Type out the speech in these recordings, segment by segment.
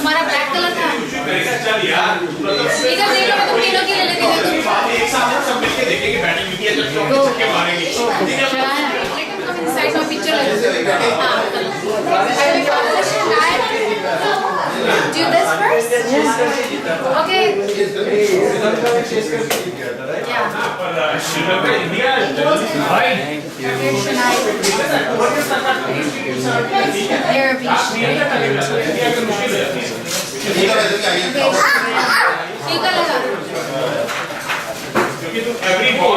तुम्हारा black colour था। इधर देख लो, तुम तीनों की ले लेते हैं तुम। एक साथ सब मिलके देखेंगे बैटिंग की जब छक्के मारेंगे। साइड में पिक्चर लगा। Do this first? Okay. Every ball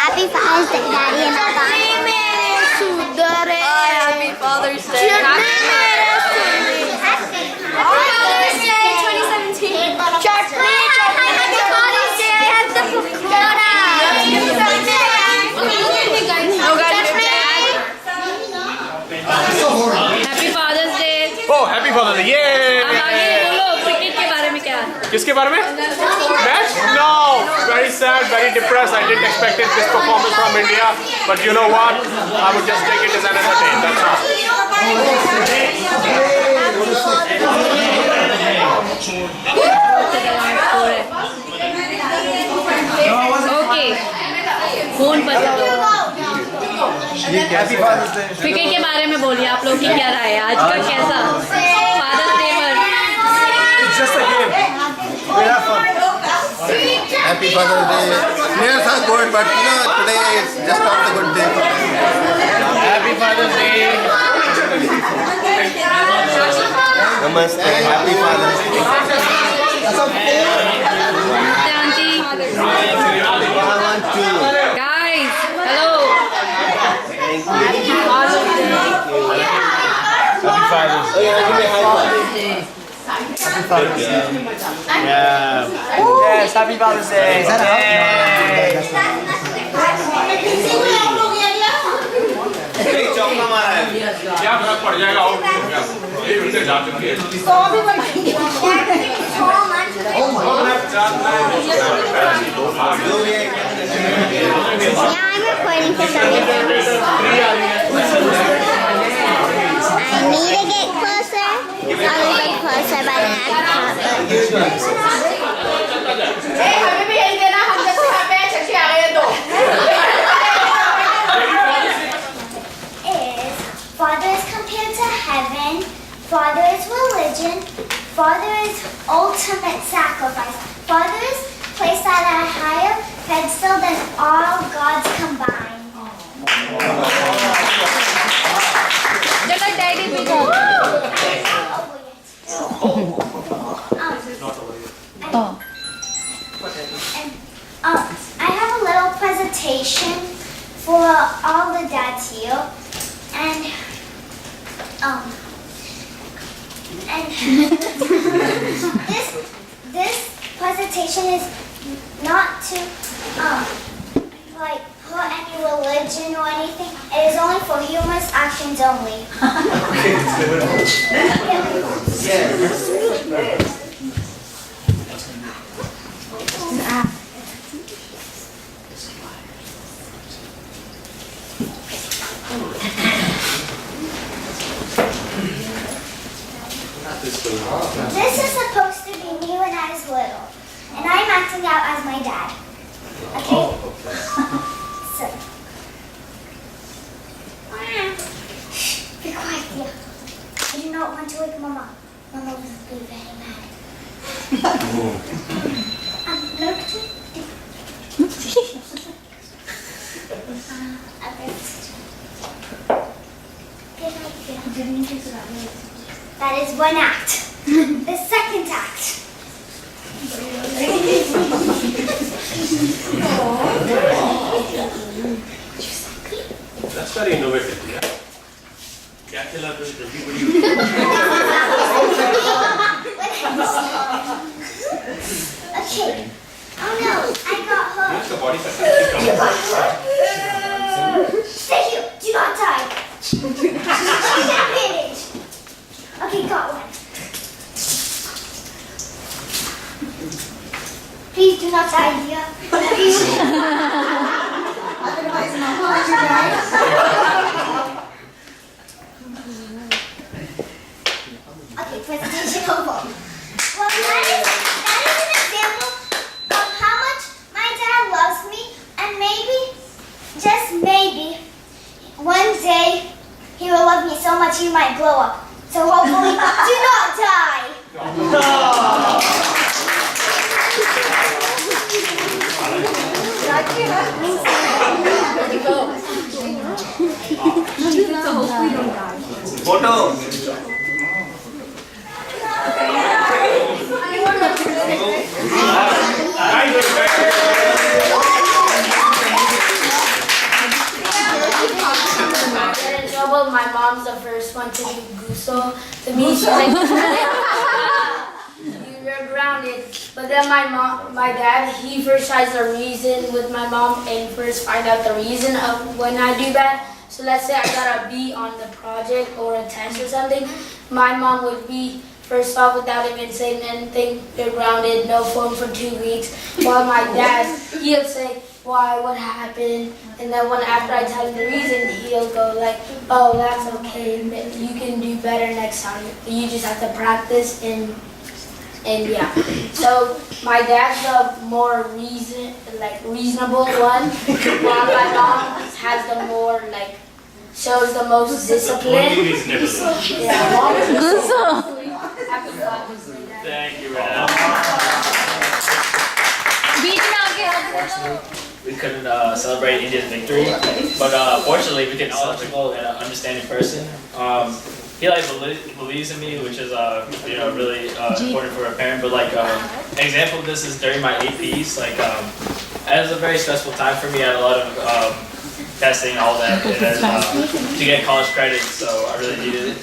Happy Father's Day, Daddy and Papa. Happy Father's Day. Happy Father's Day 2017. Chocolate. Happy Father's Day. I have the pakora. Happy Father's Day. Oh, happy Father's Day! Yay! अब आगे बोलो cricket के बारे में क्या? किसके बारे में? Match? No! Very sad, very depressed. I didn't expect this performance from India. But you know what? I would just take it as another day. That's all. Okay. Phone पर दो। Happy Father's Day. क्रिकेट के बारे में बोलिए, आप लोग की क्या राय है आज का? कैसा फादर्स डे पर? It's just a game. We have fun. Happy Father's Day. Players are good, but you know today is just not a good day for them. Happy Father's Day. Namaste. Happy Father's Day. Aunty, guys, hello. Happy Father's Day. Happy Father's Day. Yeah. Yes, Happy Father's Day. चौका मारा है। क्या फर्क पड़ जाएगा? Out हो गया। ये उनसे जा चुकी है। Yeah, I'm recording for something. I need to get closer. I'll get closer by the next Father is compared to heaven. Father is religion. Father is ultimate sacrifice. Father is placed at a higher pedestal than all gods combined. चलो daddy भी go. I have a little presentation for all the dads here, and this presentation is not to like put any religion or anything. It is only for humorous actions only. This is supposed to be me when I was little, and I'm acting out as my dad. Okay? So. Be quiet, dear. I do not want to wake Mama. Mama will be very mad. Look to. That is one act. The second act. That's very innovative. Yeah. Captain of everybody. Okay. Oh no, I got hooked. What's the body fat? Stay here. Do not die. Advantage. Okay, got one. Please do not die, dear. Please. Otherwise, my heart will die. Okay, presentation over. Well, that is an example of how much my dad loves me, and maybe, just maybe, one day he will love me so much he might blow up. So hopefully, do not die. Photo. Get in trouble. My mom's the first one to do gusto to me. She's like, you're grounded. But then my dad, he first tries to reason with my mom and first find out the reason of when I do that. So let's say I got a B on the project or a test or something. My mom would be first off without even saying anything, you're grounded, no phone for 2 weeks. While my dad, he'll say, why, what happened? And then after I tell him the reason, he'll go like, oh, that's okay, you can do better next time. You just have to practice and yeah. So my dad's the more reasonable one, while my mom has the more shows the most discipline. Yeah, mom is Happy Father's Day, Dad. Thank you, Rana. We couldn't celebrate India's victory, but fortunately we can knowledgeable and understanding person. He believes in me, which is really important for a parent. But an example of this is during my APs. It was a very stressful time for me. I had a lot of testing and all that, and to get college credit, so I really needed it.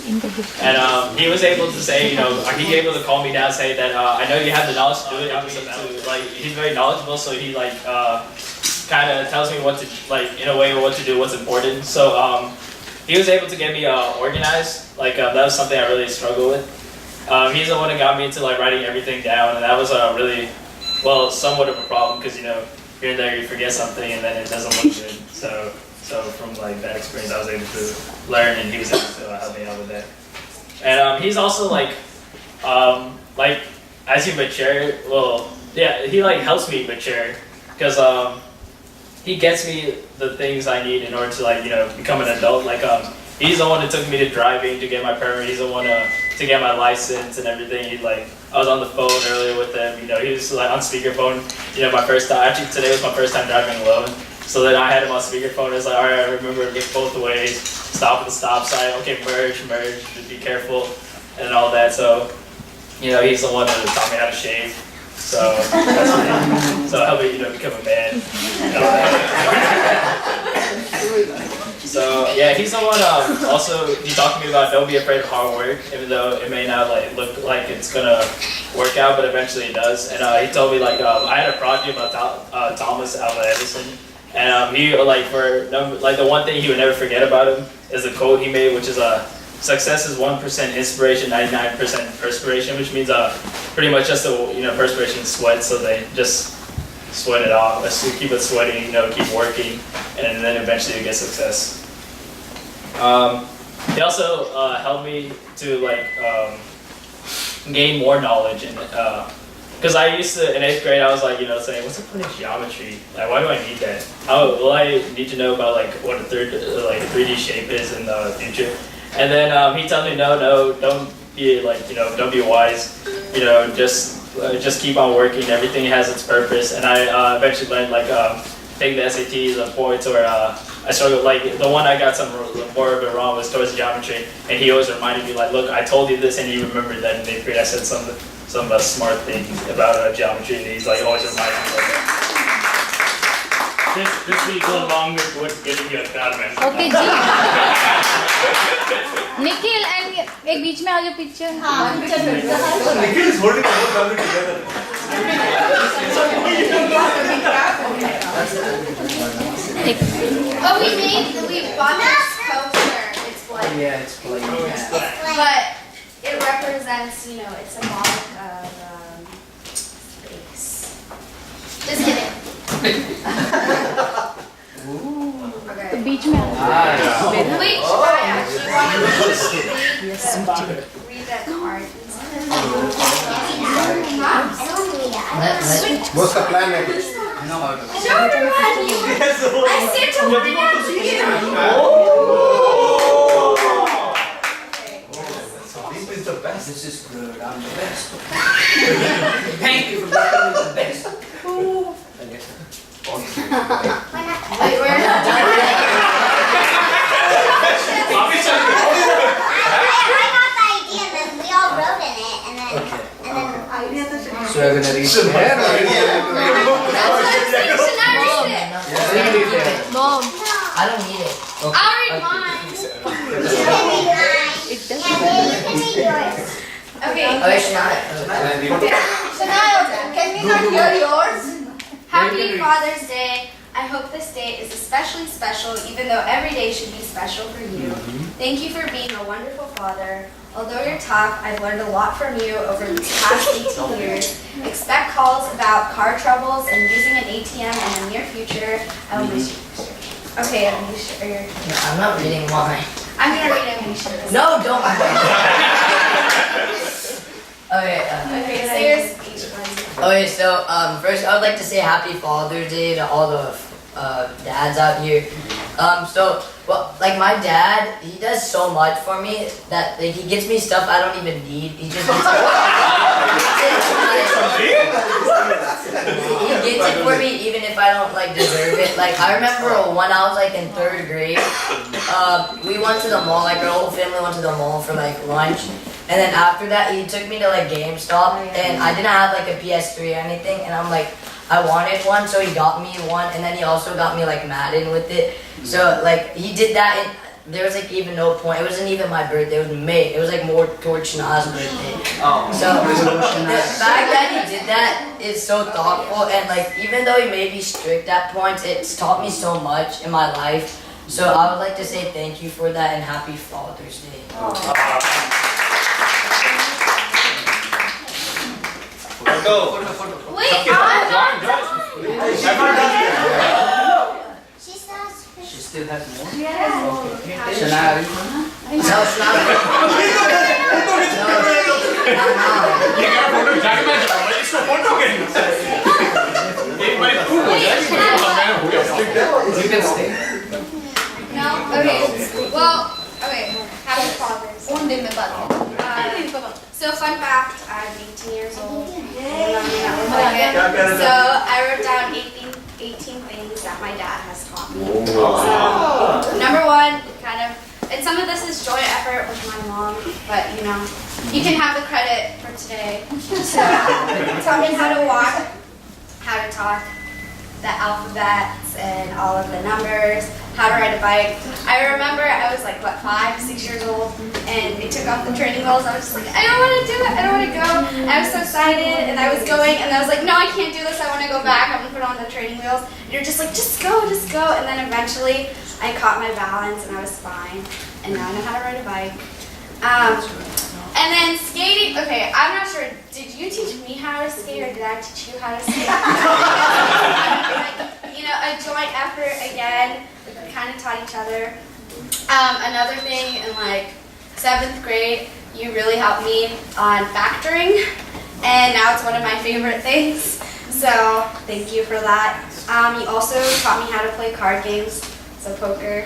And he was able to say, he was able to call me down and say that I know you have the knowledge to do it. He's very knowledgeable, so he kind of tells me what to in a way what to do, what's important. So he was able to get me organized. That was something I really struggled with. He's the one that got me into writing everything down, and that was really, somewhat of a problem because here and there you forget something and then it doesn't look good. So from that experience, I was able to learn, and he was able to help me out with that. And he's also as you mature, he helps me mature because he gets me the things I need in order to become an adult. He's the one that took me to driving to get my permit. He's the one to get my license and everything. I was on the phone earlier with him. He was on speakerphone. My first time. Actually, today was my first time driving alone. So then I had him on speakerphone. It's all right, I remember to look both ways, stop at the stop sign, okay, merge, just be careful, and all that. So, he's the one that taught me how to shave. So that's me. So help me, become a man. So yeah, he's the one. Also, he talked to me about don't be afraid of hard work, even though it may not look like it's gonna work out, but eventually it does. And he told me I had a project about Thomas Alva Edison. And he the one thing he would never forget about him is the quote he made, which is success is 1% inspiration, 99% perspiration, which means pretty much just perspiration is sweat, so they just sweat it off. Let's keep it sweating, keep working, and then eventually you get success. He also helped me to gain more knowledge and. Because I used to, in 8th grade, I was saying, what's the point of geometry? Why do I need that? Will I need to know about what a 3D shape is in the future? And then he told me, no, don't be don't be wise. Just keep on working. Everything has its purpose. And I eventually learned taking the SATs and points where I struggled. The one I got some more of it wrong was towards geometry, and he always reminded me look, I told you this, and he remembered that in 8th grade I said some smart things about geometry, and he's always reminding me of that. This will go along with what getting your car man. Okay, जी. Nikhil and एक बीच में आ जाओ picture. Nikhil is holding the whole family together. Oh, we bought this coaster. It's blank. Yeah, it's blank. But it represents, it's symbolic of space. Wait, I actually wanted to read the card. What's the plan, Abby? I said to one of This is good. I'm the best. Thank you for making me the best. Wait, we're not done yet. I got the idea, and then we all wrote in it, and then So you're gonna read some hair? Mom. I don't need it. I'll read mine. Okay. Oh, it's not. Can we not hear yours? Happy Father's Day. I hope this day is especially special, even though every day should be special for you. Thank you for being a wonderful father. Although you're tough, I've learned a lot from you over these past 18 years. Expect calls about car troubles and using an ATM in the near future. I will miss you. Okay, Anisha, No, I'm not reading mine. I'm gonna read Anisha's. No, don't. Okay. Okay, say yours each one. Okay, so first I would like to say Happy Father's Day to all the dads out here. Well, like my dad, he does so much for me that like he gets me stuff I don't even need. He just gets he gets it for me even if I don't like deserve it. Like I remember when I was like in 3rd grade, we went to the mall. Like our whole family went to the mall for like lunch. And then after that, he took me to like GameStop, and I didn't have like a PS3 or anything, and I'm like, I wanted one, so he got me one, and then he also got me like Madden with it. So like he did that, and there was like even no point. It wasn't even my birthday. It was May. It was like more towards Shana's birthday. So the fact that he did that is so thoughtful, and like even though he may be strict at points, it's taught me so much in my life. So I would like to say thank you for that and Happy Father's Day. Wait, she starts. She still has more? Yeah. Shania, No, it's not. ये क्या photo जाके मैं इसको photo के एक बार prove हो जाए कि मैं हो गया you can stay. No? Okay. Well, okay. Happy Father's Day. So fun fact, I'm 18 years old. So I wrote down 18 things that my dad has taught me. So, number one, and some of this is joint effort with my mom, but you know, you can have the credit for today. So, taught me how to walk, how to talk, the alphabets and all of the numbers, how to ride a bike. I remember I was like, what, 5, 6 years old, and they took off the training wheels. I was just like, I don't want to do it, I don't want to go. And I was so excited, and I was going, and I was like, no, I can't do this, I want to go back, I'm going to put on the training wheels. And you're just like, just go, and then eventually I caught my balance, and I was fine, and now I know how to ride a bike. And then skating, okay, I'm not sure, did you teach me how to skate or did I teach you how to skate? You know, a joint effort again, we kind of taught each other. Another thing, in like 7th grade, you really helped me on factoring, and now it's one of my favorite things, so thank you for that. You also taught me how to play card games, so poker.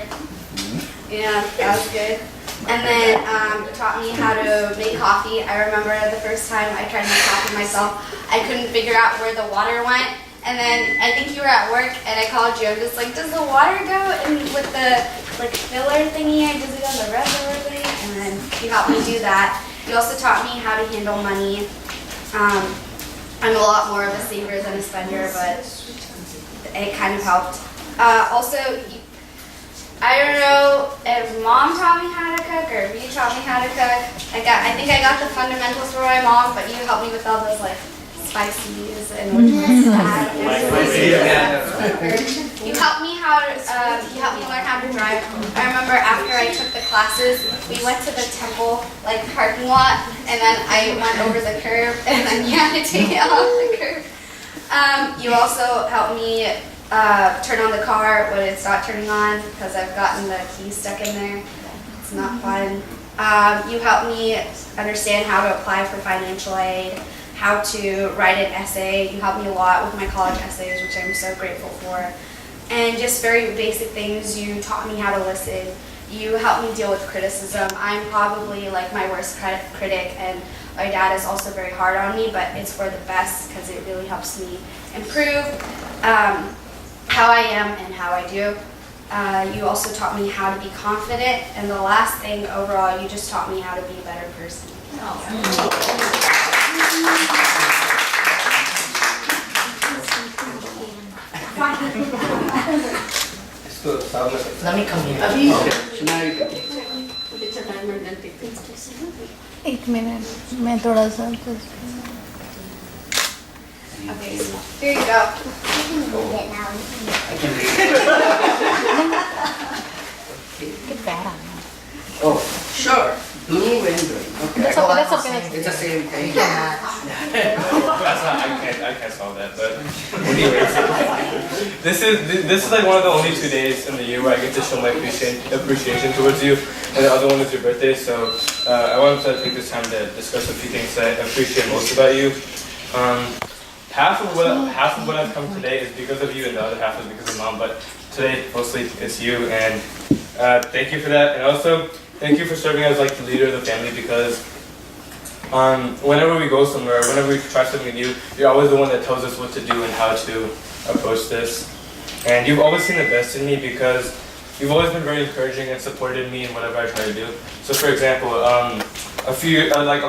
Yeah, that was good. And then taught me how to make coffee. I remember the first time I tried to make coffee myself, I couldn't figure out where the water went. And then I think you were at work and I called you. I'm just like, does the water go in with the like filler thingy or does it go in the reservoir thing? And then you helped me do that. You also taught me how to handle money. I'm a lot more of a saver than a spender, but it kind of helped. Also, I don't know if mom taught me how to cook or if you taught me how to cook. I think I got the fundamentals from my mom, but you helped me with all those like spices and which ones to add. You helped me learn how to drive. I remember after I took the classes, we went to the temple like parking lot, and then I went over the curb, and then you had to take it off the curb. You also helped me turn on the car when it's not turning on because I've gotten the key stuck in there. It's not fun. You help me understand how to apply for financial aid, how to write an essay. You helped me a lot with my college essays, which I'm so grateful for. And just very basic things. You taught me how to listen. You helped me deal with criticism. I'm probably like my worst critic, and my dad is also very hard on me, but it's for the best because it really helps me improve how I am and how I do. You also taught me how to be confident, and the last thing overall, you just taught me how to be a better person. Let me come here. एक minute मैं थोड़ा सा Okay, so here you go. Oh, sure. Blue and green. Okay. That's okay, that's okay. It's the same thing. I can't solve that, but anyways, this is like one of the only 2 days in the year where I get to show my appreciation towards you, and the other one is your birthday. So I wanted to take this time to discuss a few things that I appreciate most about you. Half of what I've come today is because of you, and the other half is because of Mom. But today mostly it's you, and thank you for that, and also thank you for serving as like the leader of the family, because whenever we go somewhere, whenever we try something new, you're always the one that tells us what to do and how to approach this. And you've always seen the best in me because you've always been very encouraging and supported me in whatever I try to do. So for example, a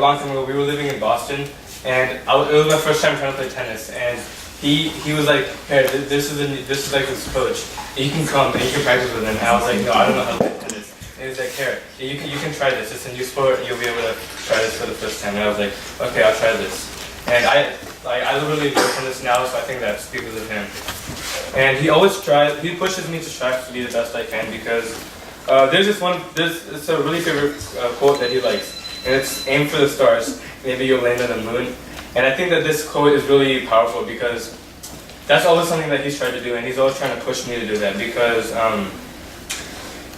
long time ago, we were living in Boston, and it was my first time trying to play tennis, and he was like, "Hey, this is like this coach. You can come and you can practice with him." And I was like, "No, I don't know how to play tennis." And he's like, "Here, you can try this. It's a new sport. You'll be able to try this for the first time." And I was like, "Okay, I'll try this." And I really enjoy tennis now, so I think that's because of him. And he pushes me to strive to be the best I can, because it's a really favorite quote that he likes, and it's "Aim for the stars, maybe you'll land on the moon." And I think that this quote is really powerful because that's always something that he's tried to do, and he's always trying to push me to do that, because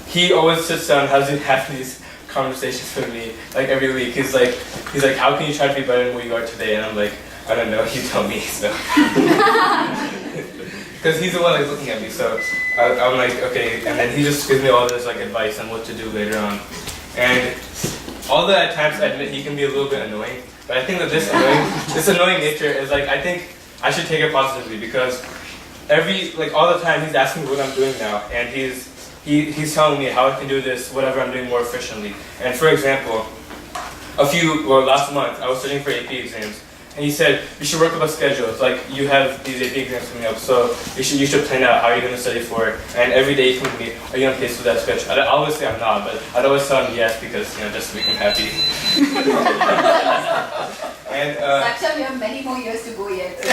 he always sits down and has these conversations with me like every week. He's like, "How can you try to be better than what you are today?" And I'm like, "I don't know, you tell me." So because he's the one that's looking at me, so I'm like, okay. And then he just gives me all this like advice on what to do later on. And although at times I admit he can be a little bit annoying, but I think that this annoying nature is like, I think I should take it positively, because all the time he's asking me what I'm doing now, and he's telling me how I can do this, whatever I'm doing, more efficiently. And for example, last month I was studying for AP exams, and he said, "You should work up a schedule. It's like you have these AP exams coming up, so you should plan out how you're going to study for it. And every day you come to me, are you on pace with that schedule?" I'd always say I'm not, but I'd always tell him yes, because just to make him happy. And Saksha, we have many more years to go yet.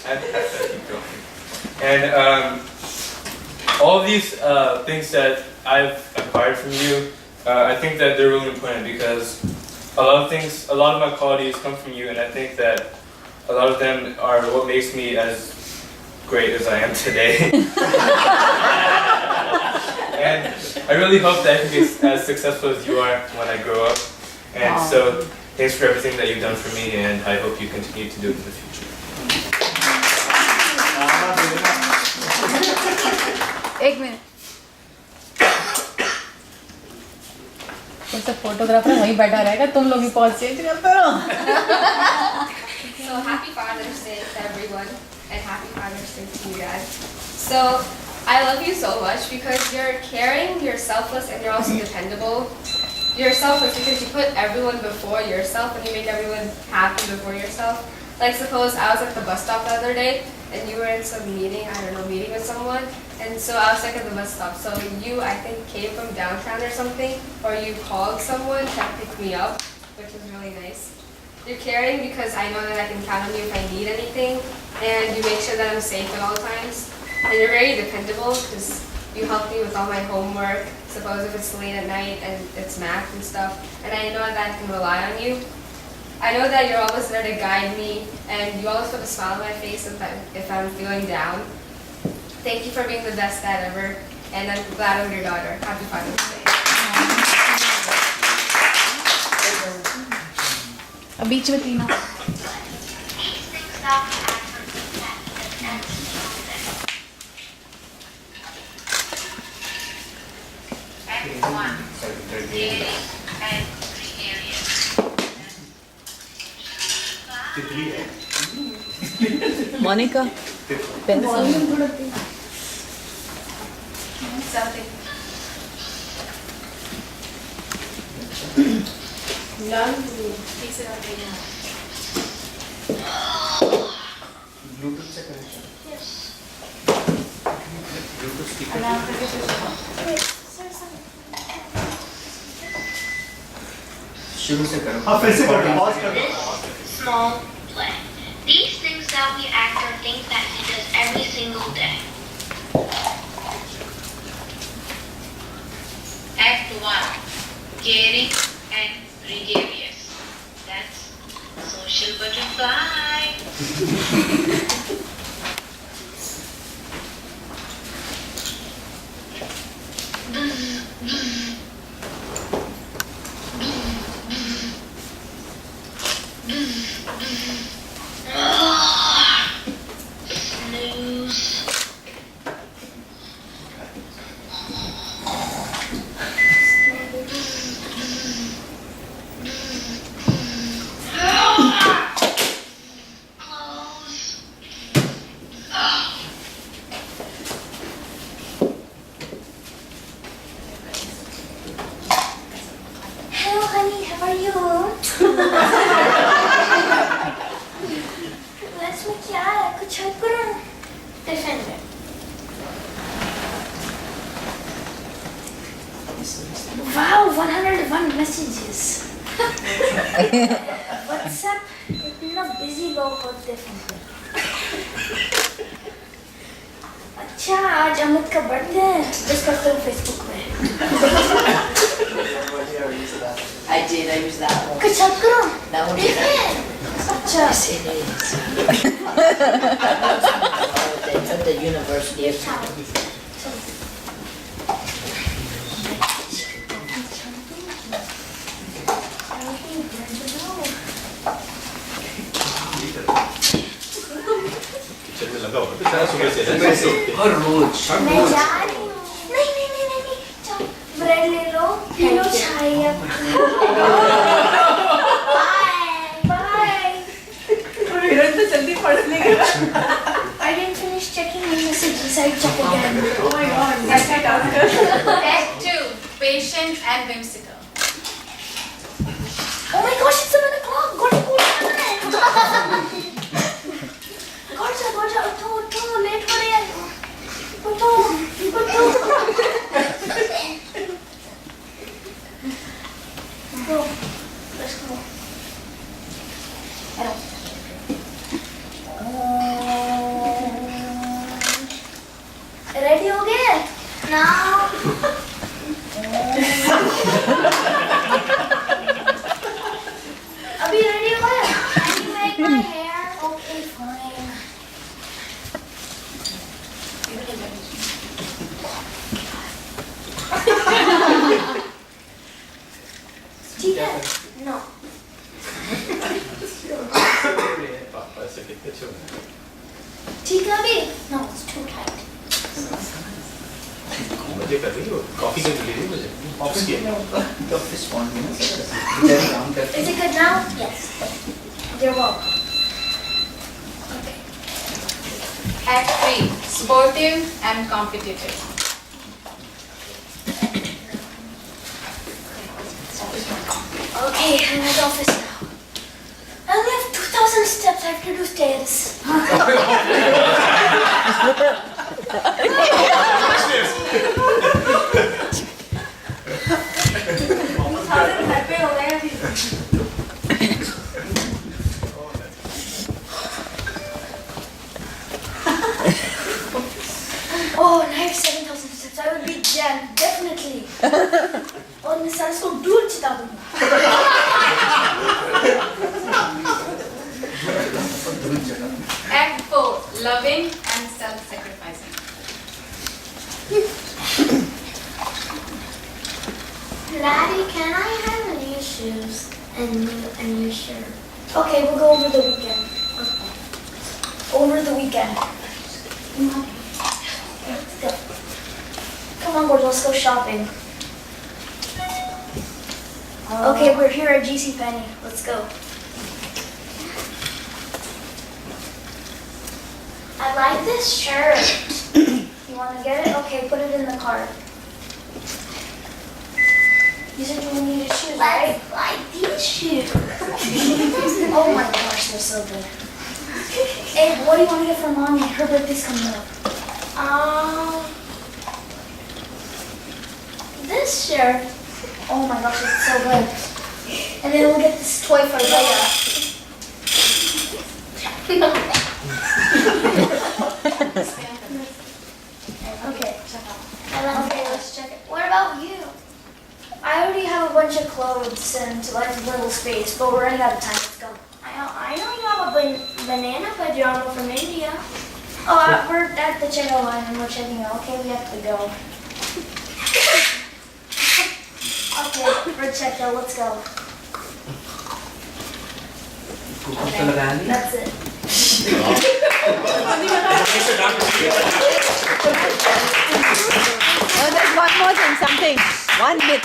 I have to keep going. And all of these things that I've acquired from you, I think that they're really important, because a lot of my qualities come from you, and I think that a lot of them are what makes me as great as I am today. And I really hope that I can be as successful as you are when I grow up. And so thanks for everything that you've done for me, and I hope you continue to do it in the future. एक minute तो photographer वहीं बैठा रहेगा, तुम लोग he pause change करते रहो. So happy Father's Day to everyone, and happy Father's Day to you guys. So I love you so much because you're caring, you're selfless, and you're also dependable. You're selfless because you put everyone before yourself, and you make everyone happy before yourself. Like suppose I was at the bus stop the other day, and you were in some meeting with someone, and so I was stuck at the bus stop. So you, I think, came from downtown or something, or you called someone to pick me up, which was really nice. You're caring because I know that I can count on you if I need anything, and you make sure that I'm safe at all times. And you're very dependable because you help me with all my homework. Suppose if it's late at night and it's math and stuff, and I know that I can rely on you. I know that you're always there to guide me, and you always put a smile on my face if I'm feeling down. Thank you for being the best dad ever, and I'm glad I'm your daughter. Happy Father's Day. अब बीच में तीनों Monika Something. Fix it up right now. Bluetooth से connection. Yes. Bluetooth speaker. शुरू से करो. हाँ फिर से करो. Pause करो. Small play. These things that we act are things that he does every single day. Act 1. Caring and gregarious. That's social butterfly. Snooze. Hello, honey. How are you? Let's make क्या है कुछ help करो ना. Defender. Wow, 101 messages. WhatsApp इतना busy लोग होते हैं. अच्छा आज अमित का बर्थडे है. जिस करते हो Facebook में. I did. I used that one. कुछ help करो. That one. अच्छा. Yes, it is. It's at the University of चलने लगा होगा तो सुबह से हर रोज. मैं जा रही हूँ. नहीं. जाओ. ब्रेड ले लो. पी लो चाय. Bye. हिरण तो जल्दी पढ़ लेगा. I didn't finish checking my messages. I check again. Oh my god, that's my task. Act 2. Patient and whimsical. Oh my gosh, it's 7 o'clock. Go to school. Gotcha. उठो. Late हो रही है. उठो. Go. Let's go. Hello. Ready हो गए? Now. अभी ready हो गए? Can you make my hair? Okay, fine. ठीक है? No. पापा से कितने छोटे ठीक है अभी? No, it's too tight. मजे कर रही हो कॉफी के लिए मुझे ऑफिस की The office phone में ना. Is it good now? Yes. You're welcome. Okay. Act 3. Sportive and competitive. Okay, I'm at the office now. I only have 2,000 steps. I have to do stairs. Oh, and I have 7,000 steps. I will beat Jan, definitely. और मैं sir को दूर चिता दूंगा. loving, and self-sacrificing. Daddy, can I have new shoes and a new shirt? Okay, we'll go over the weekend. Over the weekend. Let's go. Come on, boys, let's go shopping. Okay, we're here at JCPenney. Let's go. I like this shirt. You want to get it? Okay, put it in the cart. You said you needed shoes, right? I like these shoes. Oh my gosh, they're so good. Hey, what do you want to get for mommy? Her birthday's coming up. This shirt. Oh my gosh, it's so good. And then we'll get this toy for Leia. Okay, okay, let's check it. What about you? I already have a bunch of clothes and like little space, but we're running out of time. Let's go. I know you have a banana pajama from India. Oh, we're at the checkout line and we're checking out. Okay, we have to go. Okay, we're checked out. Let's go. Okay, that's it. Oh, there's one more thing, something. 1 bit.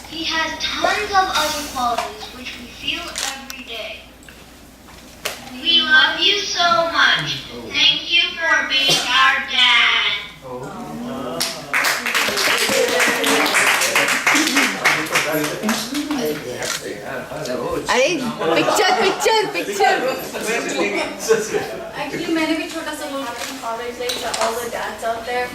He has tons of other qualities which we feel every day. We love you so much. Thank you for being our dad. Picture. Actually, मैंने भी छोटा सा बोला Happy Father's Day to all the dads out there.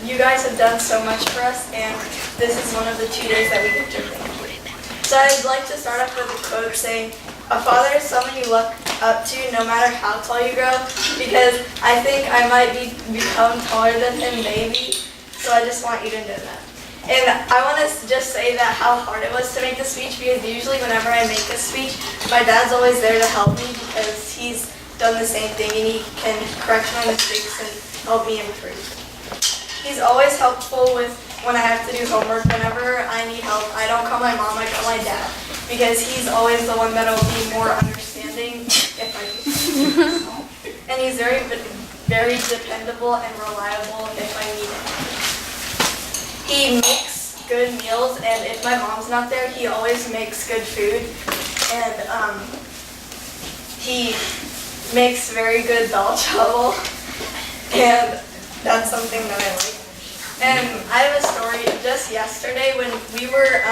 You guys have done so much for us, and this is one of the 2 days that we get to thank you. So I'd like to start off with a quote saying, "A father is someone you look up to no matter how tall you grow," because I think I might become taller than him maybe, so I just want you to know that. And I want to just say that how hard it was to make the speech, because usually whenever I make a speech, my dad's always there to help me because he's done the same thing and he can correct my mistakes and help me improve. He's always helpful with when I have to do homework. Whenever I need help, I don't call my mom, I call my dad, because he's always the one that'll be more understanding if I need help. And he's very dependable and reliable if I need it. He makes good meals, and if my mom's not there, he always makes good food. And he makes very good dal chawal, and that's something that I like. And I have a story just yesterday when we were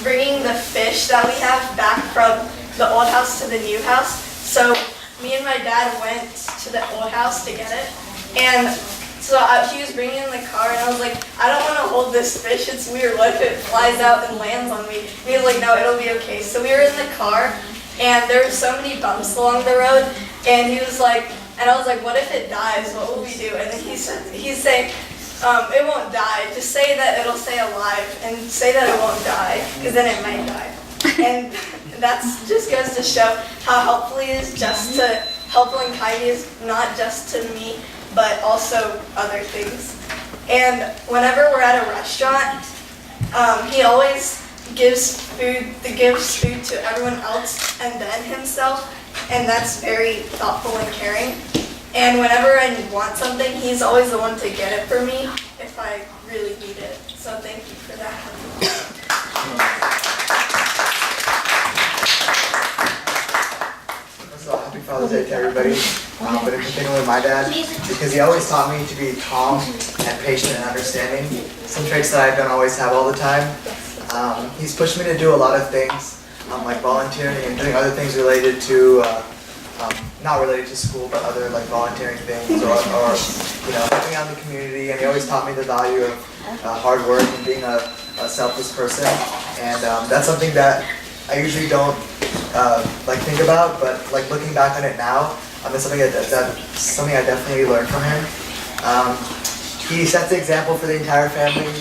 bringing the fish that we have back from the old house to the new house. So me and my dad went to the old house to get it, and so he was bringing in the car, and I was like, "I don't want to hold this fish, it's weird, what if it flies out and lands on me?" And he was like, "No, it'll be okay." So we were in the car, and there were so many bumps along the road, and he was like, and I was like, "What if it dies? What will we do?" And then he's saying, "It won't die, just say that it'll stay alive, and say that it won't die, because then it might die." And that just goes to show how helpful he is, just to helpful and kind he is, not just to me, but also other things. And whenever we're at a restaurant, he always gives food to everyone else and then himself, and that's very thoughtful and caring. And whenever I want something, he's always the one to get it for me if I really need it. So thank you for that. So happy Father's Day to everybody. But in particular with my dad, because he always taught me to be calm and patient and understanding. Some traits that I don't always have all the time. He's pushed me to do a lot of things, like volunteering and doing other things related to, not related to school, but other like volunteering things or helping out in the community. And he always taught me the value of hard work and being a selfless person. And that's something that I usually don't think about, but like looking back on it now, it's something something I definitely learned from him. He sets the example for the entire family,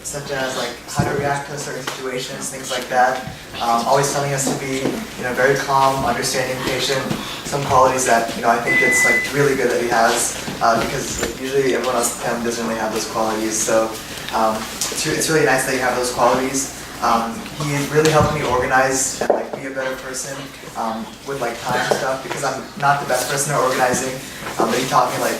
such as like how to react to certain situations, things like that. Always telling us to be, very calm, understanding, patient. Some qualities that I think it's like really good that he has, because like, usually everyone else in the family doesn't really have those qualities. So it's really nice that you have those qualities. He really helped me organize and like be a better person with like time and stuff, because I'm not the best person at organizing. But he taught me like,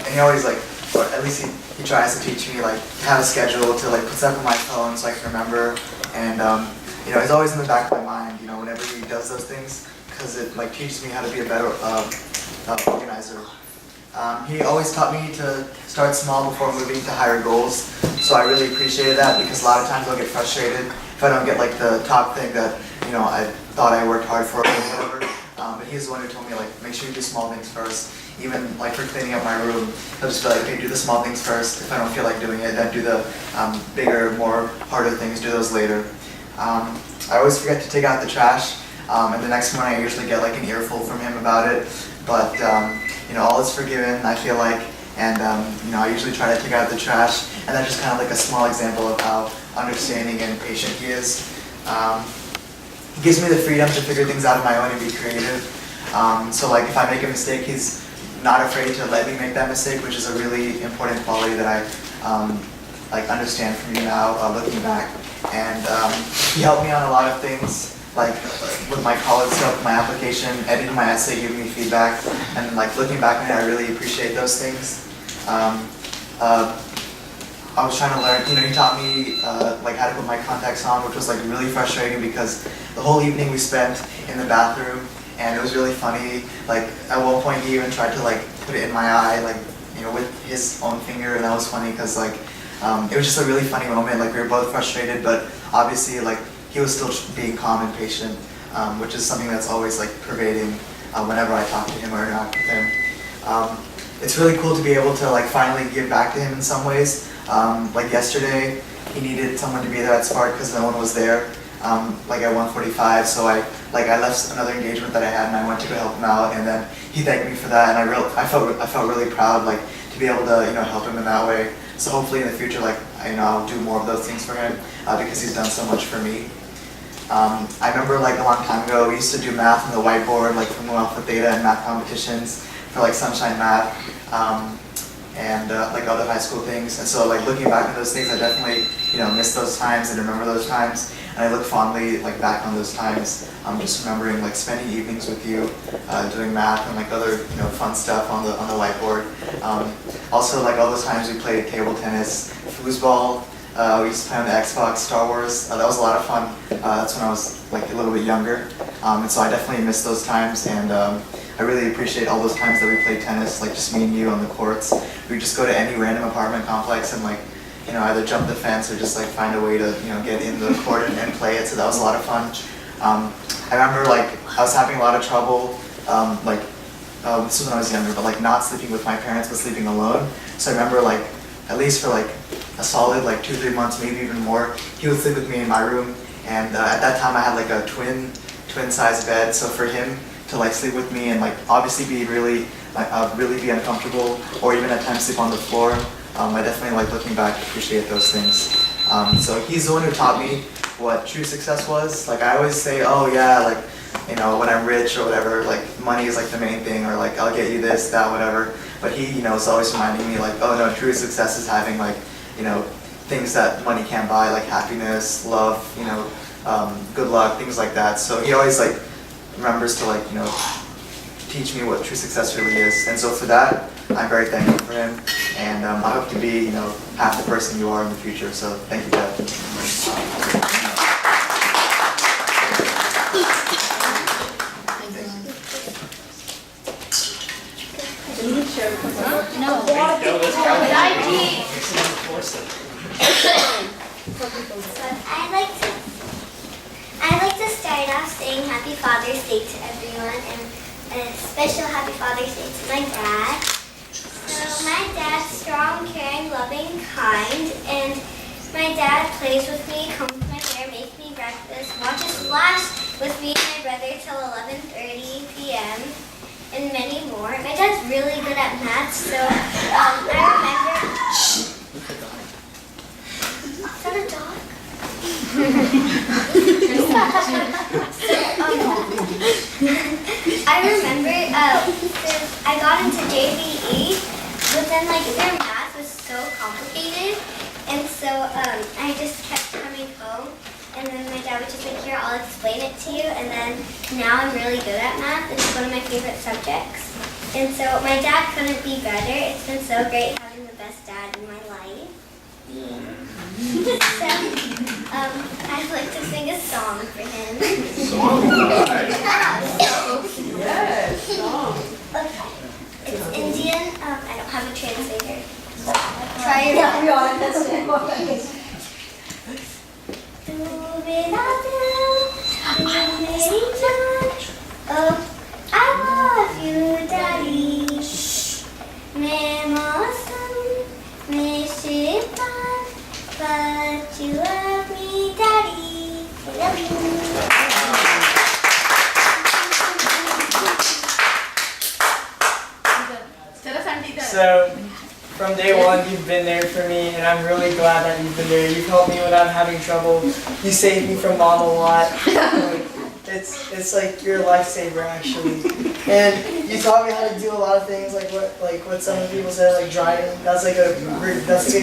and he always like, or at least he tries to teach me like to have a schedule, to like put stuff on my phone so I can remember. And it's always in the back of my mind, whenever he does those things, because it like teaches me how to be a better organizer. He always taught me to start small before moving to higher goals, so I really appreciated that, because a lot of times I'll get frustrated if I don't get like the top thing that I thought I worked hard for or whatever. But he's the one who told me like, make sure you do small things first. Even like for cleaning up my room, he'll just be like, okay, do the small things first. If I don't feel like doing it, then do the bigger, more harder things, do those later. I always forget to take out the trash, and the next morning I usually get like an earful from him about it. But all is forgiven, I feel like, and I usually try to take out the trash, and that's just kind of like a small example of how understanding and patient he is. He gives me the freedom to figure things out on my own and be creative. So like if I make a mistake, he's not afraid to let me make that mistake, which is a really important quality that I like understand from you now, looking back. And he helped me on a lot of things, like with my college stuff, my application, editing my essay, giving me feedback, and like looking back on it, I really appreciate those things. I was trying to learn, he taught me like how to put my contacts on, which was like really frustrating because the whole evening we spent in the bathroom, and it was really funny. Like at one point he even tried to like put it in my eye, like with his own finger, and that was funny because like it was just a really funny moment. Like we were both frustrated, but obviously like he was still being calm and patient, which is something that's always like pervading whenever I talk to him or interact with him. It's really cool to be able to like finally give back to him in some ways. Like yesterday, he needed someone to be there at Spark because no one was there. Like at 1:45, so I left another engagement that I had and I went to go help him out, and then he thanked me for that, and I felt really proud like to be able to help him in that way. So hopefully in the future, like I'll do more of those things for him because he's done so much for me. I remember like a long time ago we used to do math on the whiteboard, like from Alpha Theta and math competitions for like Sunshine Math. And like other high school things, and so like looking back at those things, I definitely miss those times and remember those times, and I look fondly like back on those times. Just remembering like spending evenings with you, doing math and like other fun stuff on the whiteboard. Also like all those times we played table tennis, foosball. We used to play on the Xbox, Star Wars. That was a lot of fun. That's when I was like a little bit younger, and so I definitely miss those times, and I really appreciate all those times that we played tennis, like just me and you on the courts. We just go to any random apartment complex and like, either jump the fence or just like find a way to, get in the court and play it. So that was a lot of fun. I remember like I was having a lot of trouble, this was when I was younger, but like not sleeping with my parents, but sleeping alone. So I remember like, at least for like a solid like 2-3 months, maybe even more, he would sleep with me in my room. And at that time I had like a twin size bed. So for him to like sleep with me and like obviously be really be uncomfortable, or even at times sleep on the floor, I definitely like looking back appreciate those things. So he's the one who taught me what true success was. Like I always say, oh yeah, like when I'm rich or whatever, like money is like the main thing, or like I'll get you this, that, whatever. But he is always reminding me like, oh no, true success is having like things that money can't buy, like happiness, love, good luck, things like that. So he always like remembers to like teach me what true success really is, and so for that I'm very thankful for him, and I hope to be half the person you are in the future. So thank you, Dad. I'd like to start off saying Happy Father's Day to everyone, and a special Happy Father's Day to my dad. So my dad's strong, caring, loving, kind, and my dad plays with me, combs my hair, makes me breakfast, watches Flash with me and my brother till 11:30 p.m. and many more. My dad's really good at math, so I remember I remember I got into JVE, but then like their math was so complicated, and so I just kept coming home, and then my dad would just like, here, I'll explain it to you, and then now I'm really good at math. It's one of my favorite subjects, and so my dad couldn't be better. It's been so great having the best dad in my life. Yeah. So, I'd like to sing a song for him. Yes, song. Okay. It's Indian. I don't have a translator. Try your best. We all understand. Oh, I love you, Daddy. Mein mausam, mein shaitan, but you love me, Daddy. I love you. So, from day one, you've been there for me, and I'm really glad that you've been there. You've helped me when I'm having trouble. You saved me from mom a lot. It's like you're a lifesaver, actually. And you taught me how to do a lot of things, like what some of the people said, like driving. That's like an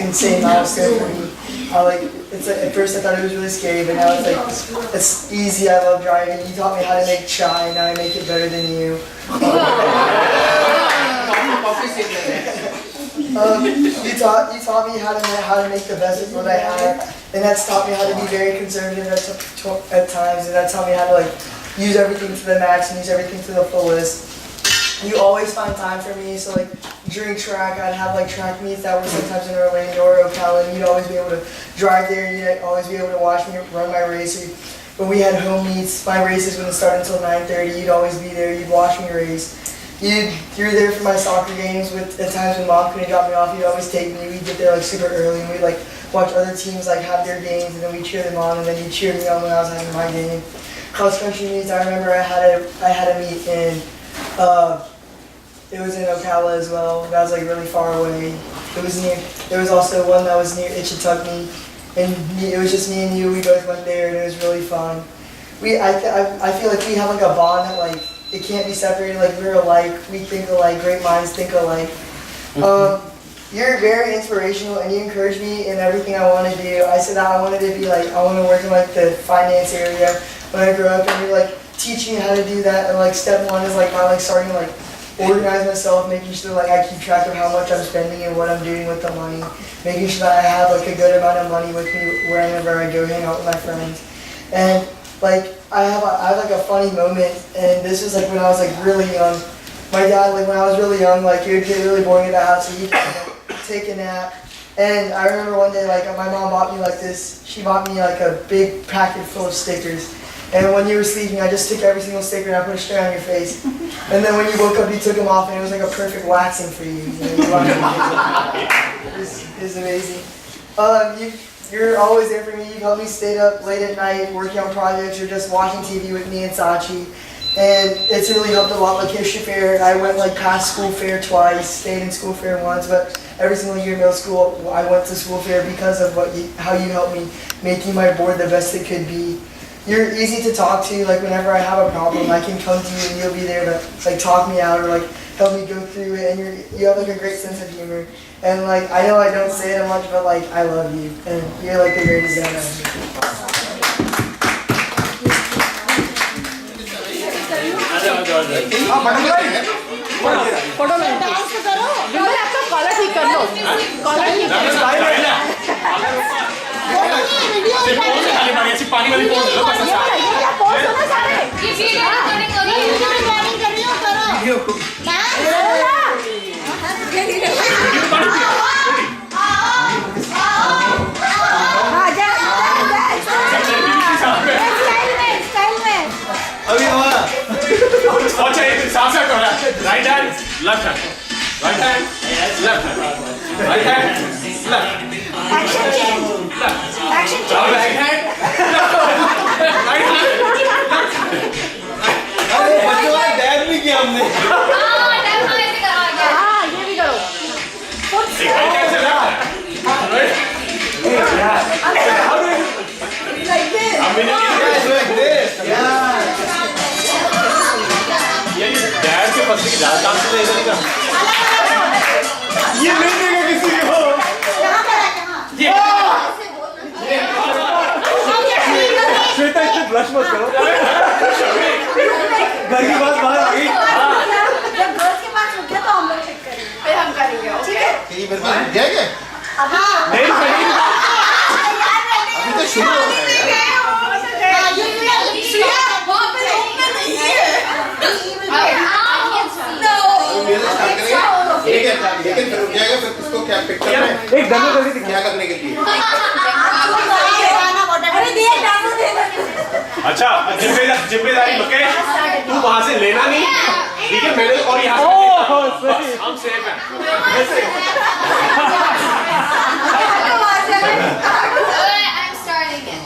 insane milestone for me. At first I thought it was really scary, but now it's like it's easy. I love driving. You taught me how to make chai, and now I make it better than you. You taught me how to make the best of what I have, and that's taught me how to be very conservative at times, and that's taught me how to like use everything to the max and use everything to the fullest. You always find time for me, so like during track, I'd have like track meets that were sometimes in Orlando or Ocala, and you'd always be able to drive there, and you'd always be able to watch me run my race. When we had home meets, my races wouldn't start until 9:30. You'd always be there. You'd watch me race. You're there for my soccer games. At times when mom couldn't drop me off, you'd always take me. We'd get there like super early, and we'd like watch other teams like have their games, and then we'd cheer them on, and then you'd cheer me on when I was having my game. Cross country meets, I remember I had a meet in it was in Ocala as well. That was like really far away. There was also one that was near Itchitucknee, and it was just me and you. We both went there, and it was really fun. I feel like we have like a bond that like it can't be separated. Like we're alike. We think alike. Great minds think alike. You're very inspirational, and you encourage me in everything I want to do. I said I wanted to be like I want to work in like the finance area when I grow up, and you're like teaching me how to do that. And like step one is like my like starting to like organize myself, making sure like I keep track of how much I'm spending and what I'm doing with the money, making sure that I have like a good amount of money with me wherever I go hang out with my friends. And like I have like a funny moment, and this was like when I was like really young. My dad, like when I was really young, like it would get really boring at the house, so he'd take a nap. And I remember one day like my mom bought me like this. She bought me like a big packet full of stickers. And when you were sleeping, I just took every single sticker and I put it straight on your face. And then when you woke up, you took them off, and it was like a perfect waxing for you. It's amazing. You're always there for me. You've helped me stay up late at night working on projects or just watching TV with me and Sachi. And it's really helped a lot. Like history fair, I went like past school fair twice, stayed in school fair once, but every single year in middle school, I went to school fair because of how you helped me making my board the best it could be. You're easy to talk to. Like whenever I have a problem, I can come to you and you'll be there to like talk me out or like help me go through it. And you have like a great sense of humor. And like I know I don't say it much, but like I love you, and you're like the greatest dad ever. Photo में dance करो पहले आपका collar ठीक कर लो collar ठीक कर लो पानी वाली पोज लो बस ये पोज हो ना सारे ये वीडियो रिकॉर्डिंग करो वीडियो रिकॉर्डिंग कर रही हो करो ना हां जा स्टाइल में अभी हमारा अच्छा एक साथ साथ करो right hand left hand right hand left hand right hand left action change action change right hand right hand अरे बच्चों का डैड भी किया हमने हां डैड ऐसे करो हां ये भी करो राइट हैंड से लेफ्ट राइट like लेके जा काम से इधर ही कर ये नहीं देगा किसी को ये श्वेता इतने ब्लश मत करो घर की बात बाहर आ गई जब गर्ल्स के पास रुके तो हम लोग चेक करेंगे फिर हम करेंगे ठीक है ये मेरे पास जाएगा नहीं अभी तो शुरू हो रहा है लेकिन फिर रुक जाएगा फिर उसको क्या पिक्चर में एक डनो कर दी क्या करने के लिए अच्छा जिम्मेदारी मुकेश तू वहां से लेना नहीं ठीक है मेरे और यहाँ हम सेफ हैं I'm starting it.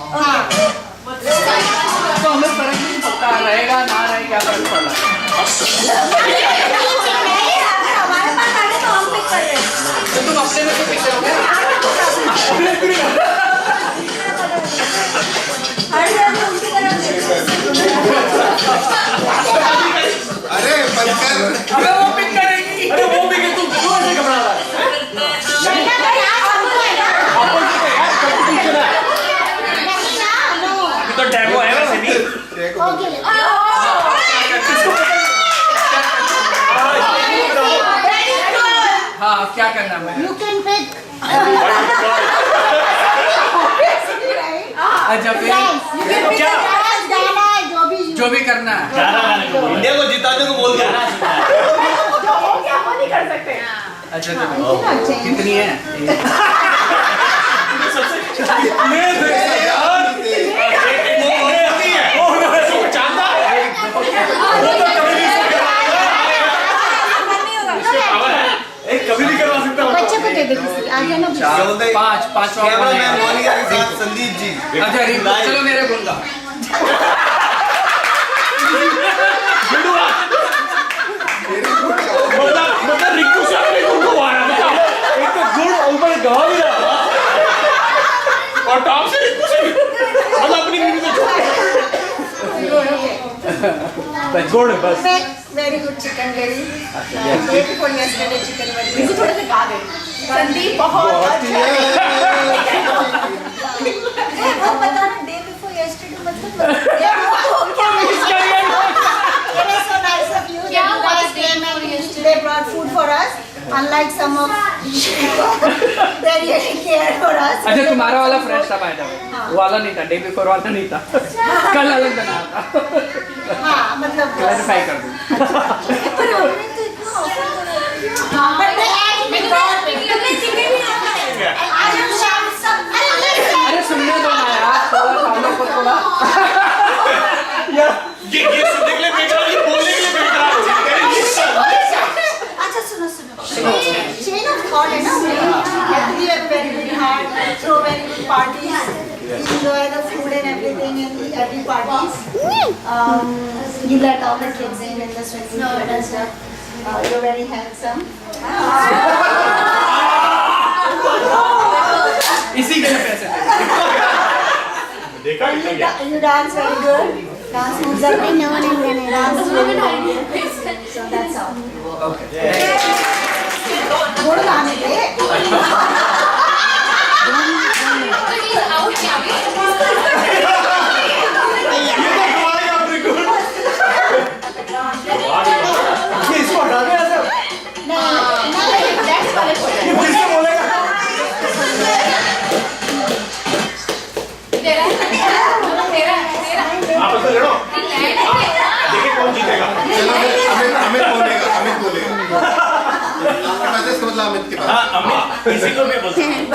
तो हमें फर्क नहीं पड़ता रहेगा ना रहे क्या फर्क पड़ा हमारे पास आ गए तो हम पिक कर रहे हैं तो तुम अपने में तो पिक्चर हो गया अरे बनकर अबे वो पिक करेगी अरे वो भी कि तू क्यों ऐसे घबरा रहा है अभी तो डेमो है वैसे भी हाँ क्या करना है You can pick. अच्छा फिर क्या जो भी करना है इंडिया को जिताने को बोल दिया अच्छा तो कितनी है कभी नहीं करवा सकता बच्चे को दे दे किसी आगे ना पाँच कैमरामैन मोनिका के साथ संदीप जी अच्छा चलो मेरे बोलता मतलब रिक्कू साहब ने तुमको मारा था एक तो गुड़ ऊपर गवा भी रहा और टॉप से रिक्कू से मतलब अपनी नींद में गुड़ बस वेरी गुड चिकन करी ये भी कोई yesterday चिकन करी इसे थोड़े से गा दे संदीप बहुत अच्छा वो पता ना डे बिफोर yesterday मतलब क्या it is so nice of you that you guys came and they brought food for us unlike some of they really care for us अच्छा तुम्हारा वाला फ्रेश था बाय द वे वो वाला नहीं था डे बिफोर वाला नहीं था कल अलग बनाया था हाँ मतलब क्लैरिफाई कर दूं पर हमने तो इतना ऑफर हाँ बट मैं बहुत तुमने चिकन भी आता है आज हम शाम सब अरे सुनने दो ना यार थोड़ा खाने को थोड़ा ये सुनने के लिए बैठ रहा है ये बोलने के लिए बैठ रहा है अच्छा सुनो chain of thought है ना we have very good heart throw very good parties enjoy the food and everything in every parties you let all the kids in the swimming pool and stuff you're very handsome इसी के लिए पैसे देखा you dance very good dance moves are very known and dance very good so that's all बोल गाने पे इसको हटा दे ऐसे ये फिर से बोलेगा आप तो लड़ो देखिए कौन जीतेगा चलो अमित बोलेगा आपके पास इसका मतलब अमित के पास हाँ अमित किसी को भी बोलते हैं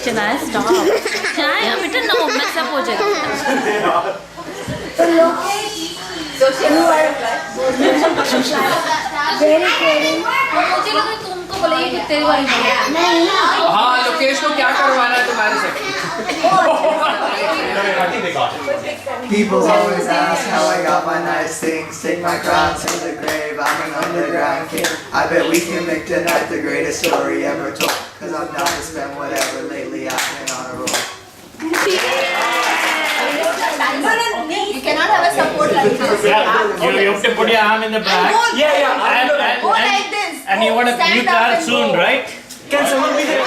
चनाया स्टॉप चनाया बेटा नो मिक्सअप हो जाएगा very caring मुझे लगा तुमको बोलेगी कि तेरी वाली नहीं हाँ लोकेश को क्या करवाना है तुम्हारे से People always ask how I got my nice things. Take my crown to the grave. I'm an underground king. I bet we can make tonight the greatest story ever told. Cause I'm down to spend whatever lately. you have to put your arm in the back. Yeah. Go like this. And you want to Stand new up car and soon, go. right? Can someone be there?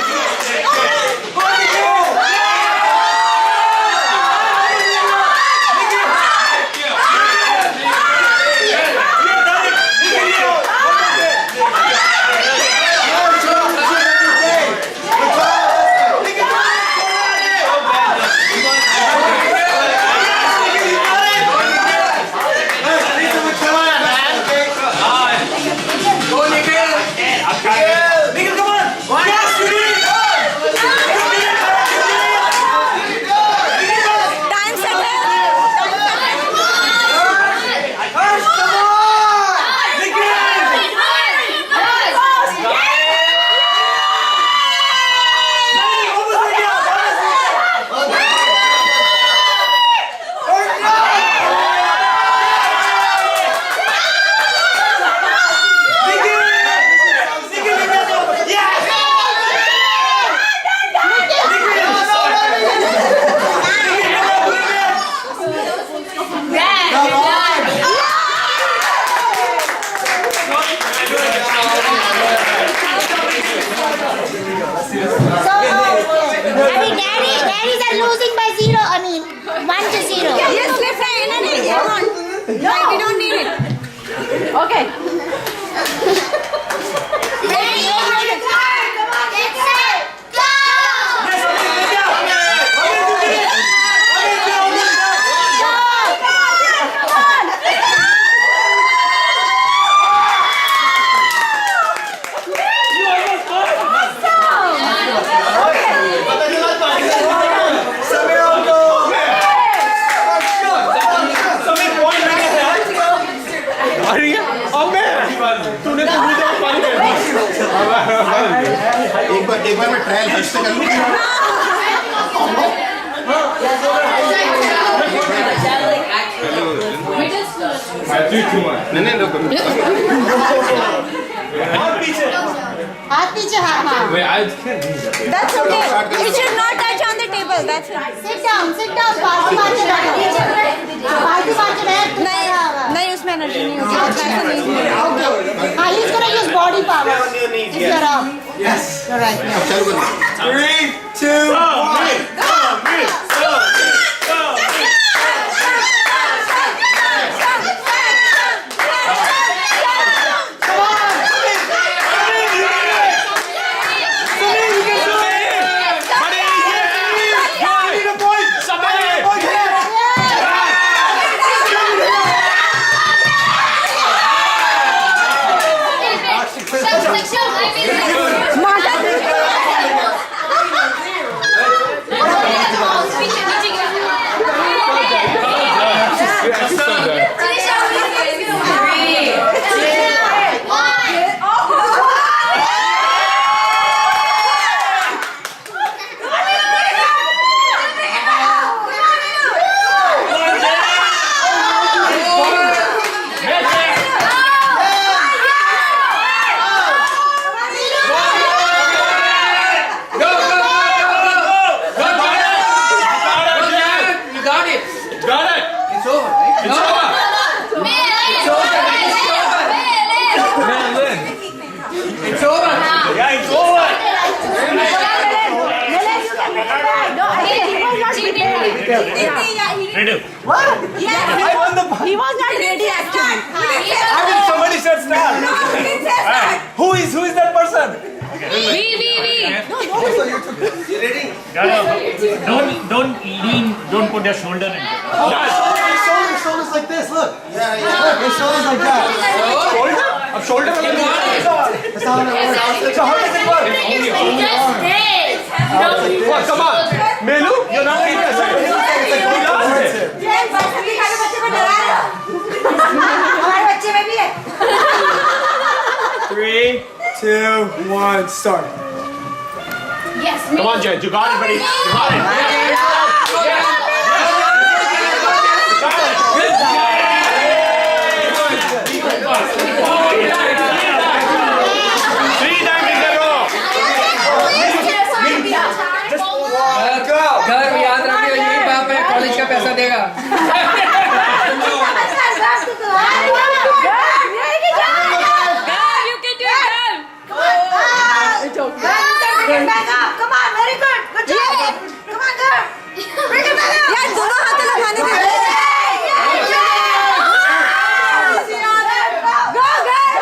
Daddies are losing by 0. I mean, 1 to 0. Yes, let's try another. Come on. No, we don't need it. Okay. Ready? Come on, get set, go! एक बार मैं trial हर्ष से कर लूँ नहीं रुको हाथ पीछे हाँ हाँ. That's okay. It should not touch on the table. That's it. Sit down, पालतू नहीं उसमें एनर्जी नहीं होगी. हाँ, he's gonna use body power. If you're up. Yes. You're right. Yeah. 3, 2, 1. What? Yes. I won the. He was not ready actually. I mean, somebody said start. No, he didn't say start. Who is that person? We. No, don't. You ready? Don't lean, don't put your shoulder in. Shoulders like this, look. Yeah. Look, his shoulders like that. Shoulder? Shoulder? That's not how it works. So how does it work? What? Come on. Melu, you're not ready. It's हमारे बच्चे में भी है. 3, 2, 1, start. Yes. Come on, Jen. You got it, buddy. You got it. घर याद रखिए यही बाप है कॉलेज का पैसा देगा. Bring it back up. Come on, very good. Good job. Come on, girl. Bring it back up. यार दोनों हाथ लगाने दे. Go, girl.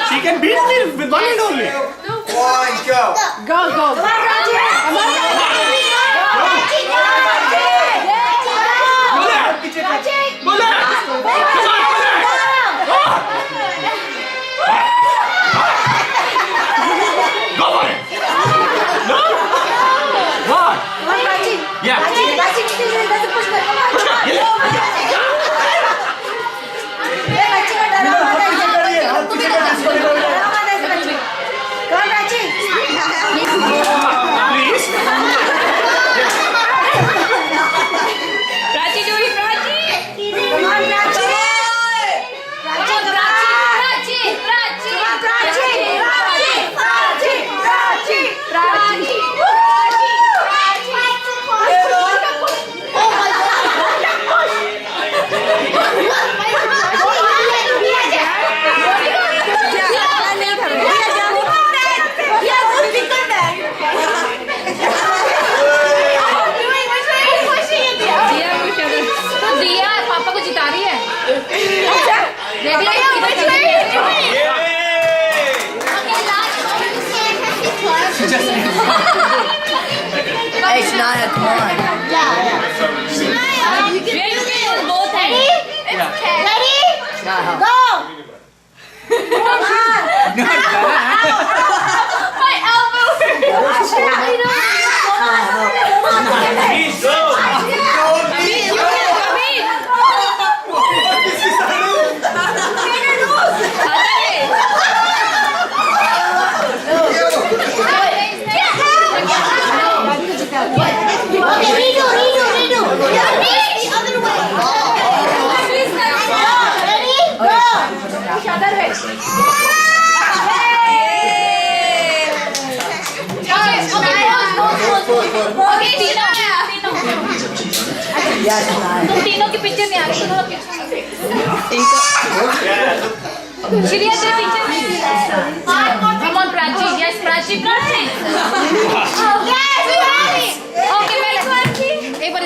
She can beat me with one hand only. One, go. Go, go. Come on, Raji. Come on, Raji. Go for it. No. What? Come on, Raji. Yeah. Raji, doesn't push back. Come on, come on. Yeah. ये बच्ची को डरा मत ऐसे करिए. डरा मत ऐसे बच्ची. Come on, Raji. Please. Prachi, do it, Prachi. Come on, Raji. Raji, come दिया पापा को जिता रही है. Hey, Shania, come on. Both Ready? Ready? Shania, Go. Come on. My elbow. Please go. Okay, redo. The other way. Ready? Go. तुम तीनों के picture में आ रही हो. श्रिया तेरे पिक्चर में. Come on, Prachi. Yes, Prachi. Yes, ready. Okay, well, एक बार